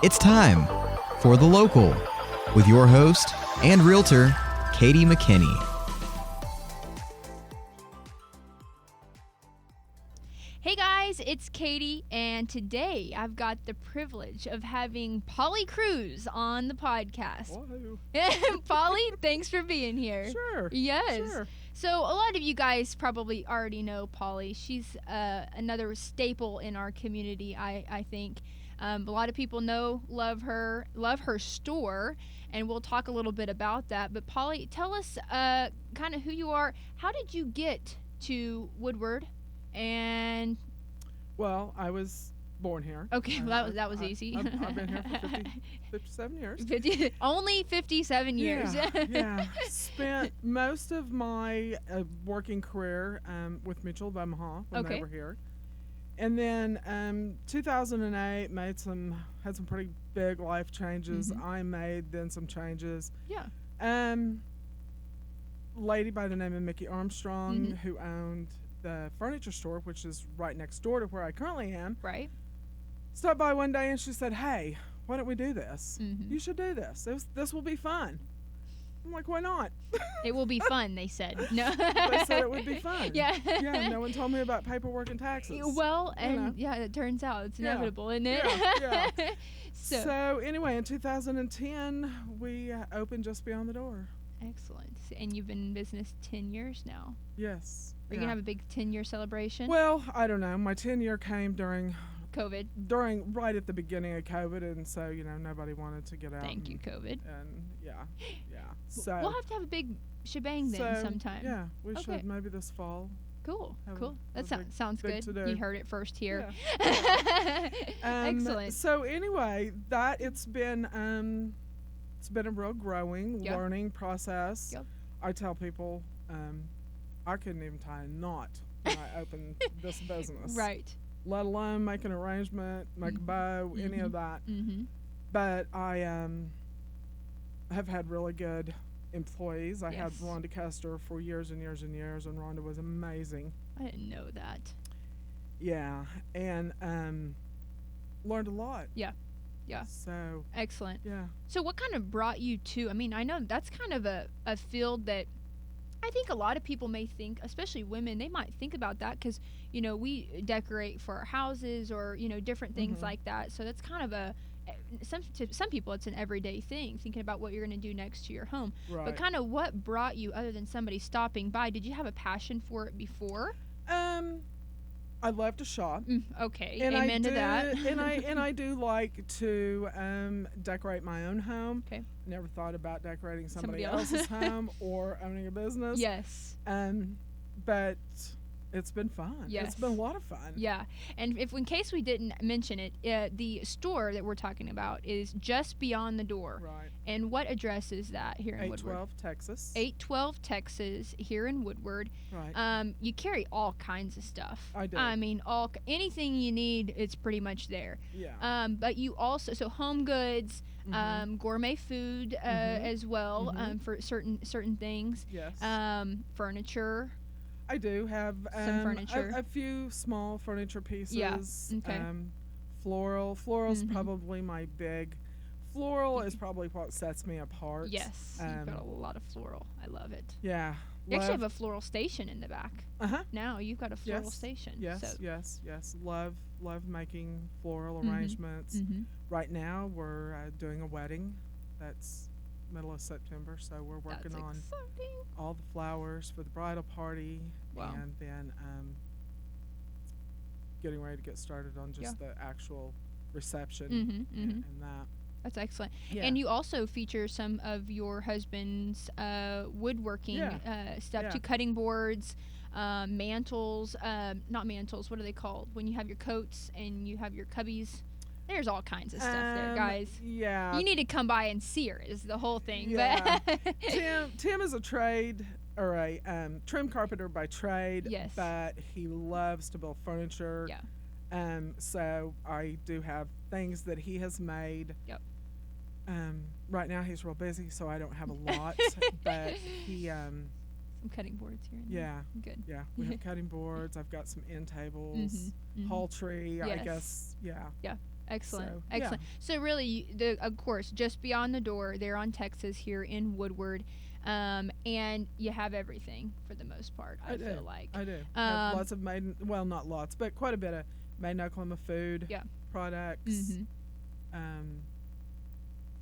It's time for The Local with your host and realtor, Katie McKinney. Hey guys, it's Katie, and today I've got the privilege of having Polly Cruse on the podcast. Whoa. Polly, thanks for being here. Sure. Yes. Sure. So a lot of you guys probably already know Polly. She's another staple in our community, I think. A lot of people love her store, and we'll talk a little bit about that. But Polly, tell us kind of who you are. How did you get to Woodward? And Well, I was born here. okay, that was easy. I've been here for 57 years. Only 57 years. Yeah. Spent most of my working career with Mitchell of Omaha when they were here. And then 2008 had some pretty big life changes. Mm-hmm. I made then some changes. Yeah. Lady by the name of Mickey Armstrong, Mm-hmm. who owned the furniture store, which is right next door to where I currently am, Right. stopped by one day and she said, "Hey, why don't we do this? Mm-hmm. You should do this. This will be fun." I'm like, "Why not?" It will be fun, they said. No. They said it would be fun. Yeah. Yeah, no one told me about paperwork and taxes. Well, You know. and yeah, it turns out it's Yeah. inevitable, isn't it? Yeah. So, Anyway, in 2010, we opened just beyond the door. excellent. And you've been in business 10 years now. Yes. Are you going to have a big 10-year celebration? Well, I don't know. My 10-year came COVID. right at the beginning of COVID, and so nobody wanted to get out. Thank you, COVID. And yeah. So We'll have to have a big shebang then sometime. Yeah, we Okay. should maybe this fall. Cool. Have a- Cool. That have a sounds big good. to-do. You heard it first here. Yeah. Excellent. So anyway, it's been a real growing, Yep. learning process. Yep. I tell people, I couldn't even tie a knot when I opened this business. Right. Let alone make an arrangement, make a bow, any of that. Mm-hmm. But I have had really good employees. I had Yes. Rhonda Kester for years and years and years, and Rhonda was amazing. I didn't know that. Yeah, and learned a lot. Yeah. So Excellent. yeah. So what kind of brought you to, I mean, I know that's kind of a field that I think a lot of people may think, especially women, they might think about that because, we decorate for our houses or, different things Mhm. like that. So that's kind of to some people, it's an everyday thing, thinking about what you're going to do next to your home. Right. But kind of what brought you, other than somebody stopping by, did you have a passion for it before? I love to shop. Okay, And amen to that. and I do like to decorate my own home. Okay. Never thought about decorating somebody Somebody else. else's home or owning a business. Yes. But it's been fun. Yes. It's been a lot of fun. Yeah, and in case we didn't mention it, the store that we're talking about is just beyond the door. Right. And what address is that here in Woodward? 812 Texas. 812 Texas here in Woodward. Right. You carry all kinds of stuff. I do. I mean, anything you need, it's pretty much there. Yeah. But you also home goods, Mhm. gourmet food as well for certain things. Yes. Furniture. I do have Some furniture. a few small furniture pieces. Yeah, okay. Floral's Mhm. probably my big. Floral is probably what sets me apart. Yes, you've got a lot of floral. I love it. Yeah. You actually have a floral station in the back. Uh-huh. Now you've got a floral station. Yes, So, yes. Love making floral Mhm. arrangements. mhm. Right now we're doing a wedding. That's middle of September, so we're working That's on exciting. all the flowers for the bridal party. Wow. And then getting ready to get started on just the actual reception and that. That's excellent. Yeah. And you also feature some of your husband's woodworking stuff Yeah. too, cutting boards, mantles, not mantles, what are they called? When you have your coats and you have your cubbies. There's all kinds of stuff there, guys. Yeah. You need to come by and see her is the whole thing. Yeah. But Tim is a trade or a trim carpenter by trade. Yes. But he loves to build furniture. Yeah. So I do have things that he has made. Yep. Right now he's real busy, so I don't have a lot. But he some cutting boards here and there. Yeah. Good. Yeah, we have cutting boards. I've got some end tables, Mhm. poultry. I Yes. guess. Yeah. Excellent. So, Excellent. So really, of course, just beyond the door, they're on Texas here in Woodward, and you have everything for the most part. I feel like. I do. I have lots of not lots, but quite a bit of made in Oklahoma food. Yeah. Products.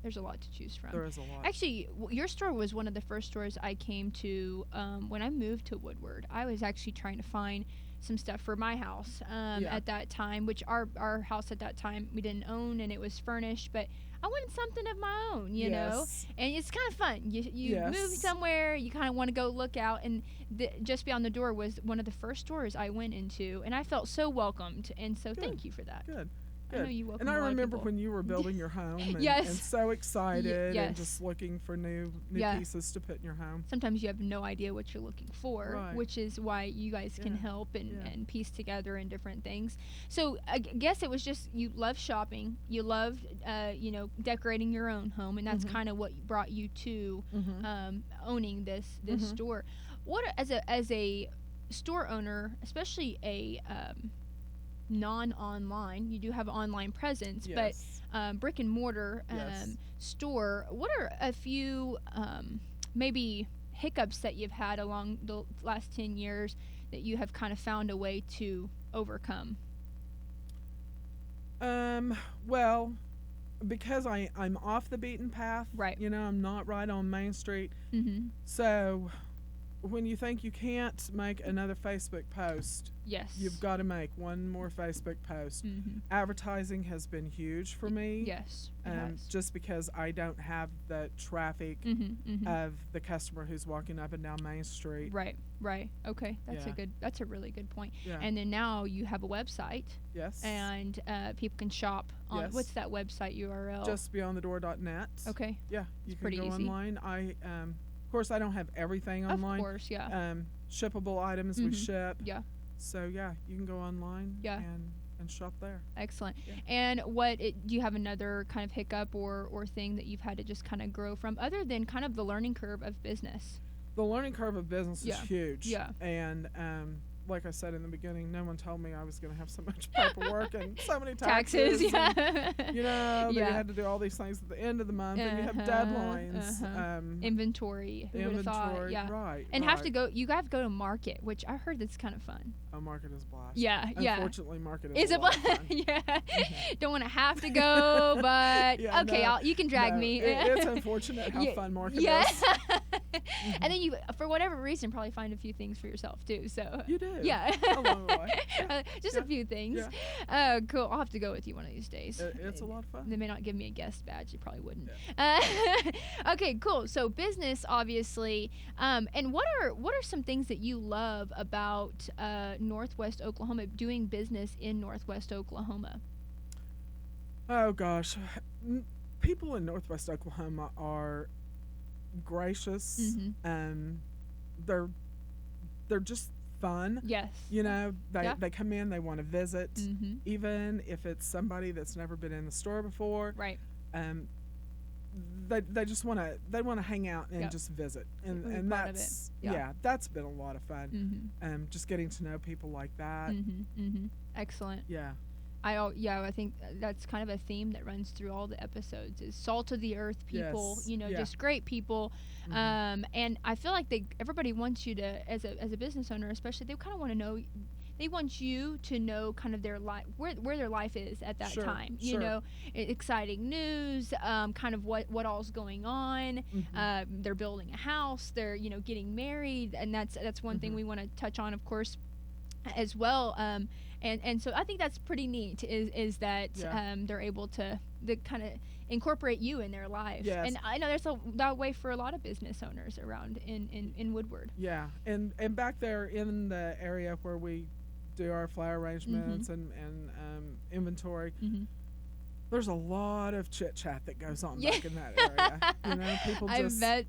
There's a lot to choose from. There is a lot. Actually, your store was one of the first stores I came to when I moved to Woodward. I was actually trying to find some stuff for my house at that time, which our house at that time we didn't own, and it was furnished, but I wanted something of my own, you know, and it's kind of fun. You move somewhere, you kind of want to go look out, and just beyond the door was one of the first stores I went into, and I felt so welcomed, and so thank you for that. Good. I know you welcome and I a lot of remember people. when you were building your home and, Yes. and so excited Yes. and just looking for new pieces to put in your home. Sometimes you have no idea what you're looking for, Right. which is why you guys can help and piece together in different things. So I guess it was just you love shopping, you loved decorating your own home, and that's kind of what brought you to owning this store. What as a store owner, especially a non-online, you do have an online presence, but brick and mortar store, what are a few maybe hiccups that you've had along the last 10 years that you have kind of found a way to overcome? Well, because I'm off the beaten path, right? You know, I'm not right on Main Street, so when you think you can't make another Facebook post, you've got to make one more Facebook post. Advertising has been huge for me. Yes, just because I don't have the traffic of the customer who's walking up and down Main Street. Right. Okay, that's a really good point. Yeah. And then now you have a website. Yes. And people can shop on what's that website URL? Justbeyondthedore.net. Okay. Yeah, you can pretty go easy. online. Of course, I don't have everything online. Of course, yeah. Shippable items we ship. Yeah. So you can go online and shop there. Excellent. Yeah. And do you have another kind of hiccup or thing that you've had to just kind of grow from, other than kind of the learning curve of business? The learning curve of business is huge. Yeah. And like I said in the beginning, no one told me I was going to have so much paperwork and so many taxes. Yeah. And, you had to do all these things at the end of the month, and you have deadlines. Inventory. Who would have thought? Yeah. Right. And you have to go to market, which I heard that's kind of fun. Oh, market is blast. Yeah. Unfortunately, market is a lot of fun. Yeah. Don't want to have to go, but you can drag me. It's unfortunate how fun market is. And then you, for whatever reason, probably find a few things for yourself too. So you do. Yeah. Along the way. Just a few things. Yeah. Cool. I'll have to go with you one of these days. It's a lot of fun. They may not give me a guest badge. They probably wouldn't. Yeah. Okay, cool. So business, obviously. And what are some things that you love about Northwest Oklahoma, doing business in Northwest Oklahoma? Oh gosh, people in Northwest Oklahoma are gracious. They're just fun. Yes. You know, they come in, they want to visit, even if it's somebody that's never been in the store before. Right. They just want to hang out and just visit, and that's that's been a lot of fun. Just getting to know people like that. Excellent. Yeah. I think that's kind of a theme that runs through all the episodes, is salt of the earth people, just great people. And I feel like everybody wants you to, as a business owner especially, they kind of want to know, they want you to know kind of their life, where their life is at that time. You know, exciting news, kind of what all's going on. They're building a house, they're getting married, and that's one thing we want to touch on, of course, as well. And so I think that's pretty neat, is that they're able to kind of incorporate you in their life. Yes. And I know there's that way for a lot of business owners around in Woodward. Yeah, and back there in the area where we do our flower arrangements and inventory, there's a lot of chit chat that goes on back in that area.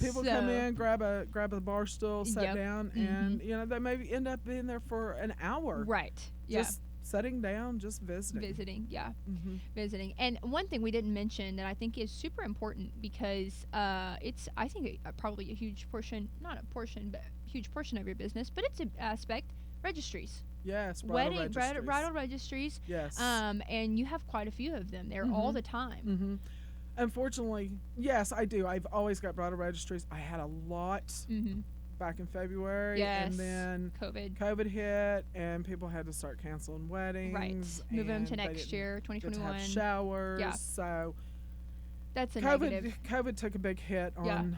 People come in, grab a bar stool, sit down, and they maybe end up being there for an hour. Right. Just sitting down, just visiting. Visiting. And one thing we didn't mention that I think is super important, because it's, I think, probably a huge portion, not a portion, but a huge portion of your business, but it's an aspect, registries. Yes, bridal registries. Yes. And you have quite a few of them there all the time. Unfortunately, yes, I do. I've always got bridal registries. I had a lot back in February, and then COVID hit, and people had to start canceling weddings. Right. Moving them to next year, 2021. Have showers. Yeah. So that's a negative. COVID took a big hit on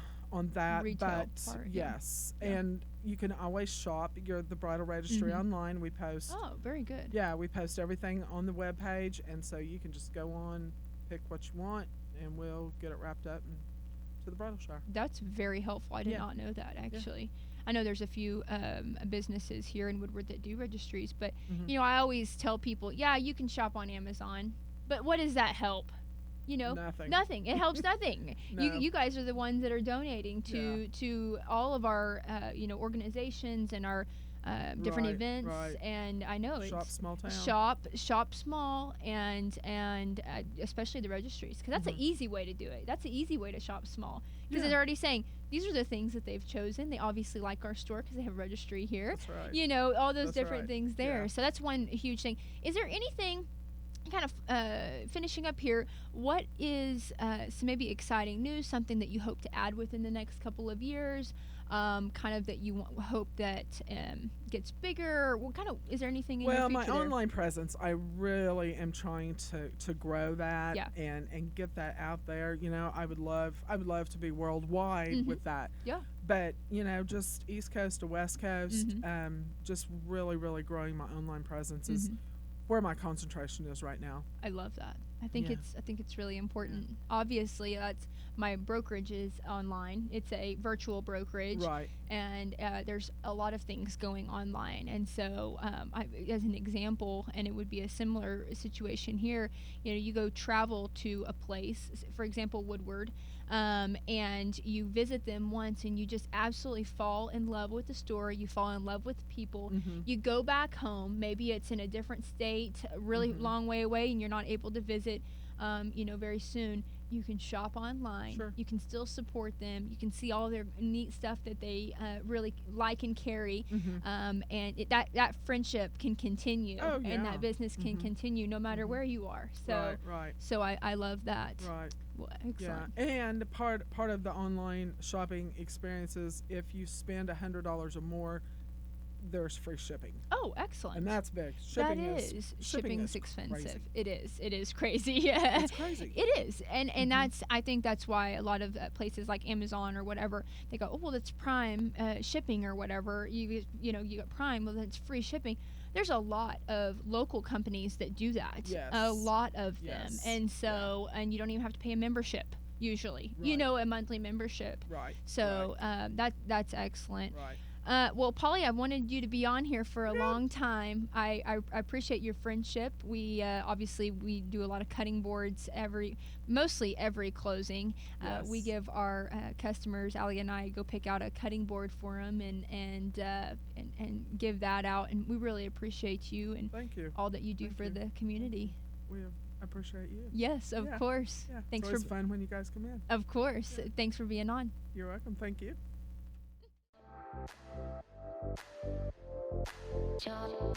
that, retail but part, yes, and you can always shop. You're the bridal registry online. We post. Oh, very good. Yeah, we post everything on the webpage, and so you can just go on, pick what you want, and we'll get it wrapped up and to the bridal shower. That's very helpful. I did not know that, actually. I know there's a few businesses here in Woodward that do registries, but you know, I always tell people, yeah, you can shop on Amazon, but what does that help? You know, nothing. It helps nothing. No. You guys are the ones that are donating to all of our you know, organizations and our different events, and I know shop small town. Shop small, and especially the registries, because that's an easy way to do it. That's an easy way to shop small, because they're already saying these are the things that they've chosen. They obviously like our store because they have a registry here. That's right. You know, all those different things there. So that's one huge thing. Is there anything, kind of finishing up here, what is some maybe exciting news, something that you hope to add within the next couple of years, kind of that you hope that gets bigger? What kind of, is there anything in your future my there? online presence, I really am trying to grow that and get that out there. You know, I would love to be worldwide with that. Yeah. But, you know, just East Coast to West Coast, just really growing my online presence is where my concentration is right now. I love that. I think it's really important. Obviously, that's my brokerage is online. It's a virtual brokerage, and there's a lot of things going online. And so, as an example, and it would be a similar situation here. You know, you go travel to a place, for example, Woodward, and you visit them once, and you just absolutely fall in love with the store. You fall in love with the people. You go back home. Maybe it's in a different state, a really long way away, and you're not able to visit, you know, very soon. You can shop online. You can still support them. You can see all their neat stuff that they really like and carry, and that friendship can continue, and that business can continue no matter where you are. So, so I love that. Well, excellent. Yeah, and part of the online shopping experience is if you spend $100 or more, there's free shipping. Oh, excellent. And that's big. Shipping is expensive. Crazy. It is crazy. Yeah. It's crazy. It is. And that's, I think that's why a lot of places like Amazon or whatever, they go, oh, well, that's Prime shipping or whatever. You know, you got Prime, well, that's free shipping. There's a lot of local companies that do that. Yes. A lot of them. And so, and you don't even have to pay a membership usually. You know, a monthly membership. So that's excellent. Well, Polly, I wanted you to be on here for a long time. I appreciate your friendship. We obviously we do a lot of cutting boards mostly every closing. We give our customers, Allie and I, go pick out a cutting board for them and give that out. And we really appreciate you and all that you do for the community. We appreciate you. Yes, of course. Yeah. Thanks it's always fun when you guys come in. Of course. Yeah. Thanks for being on. You're welcome. Thank you. Job.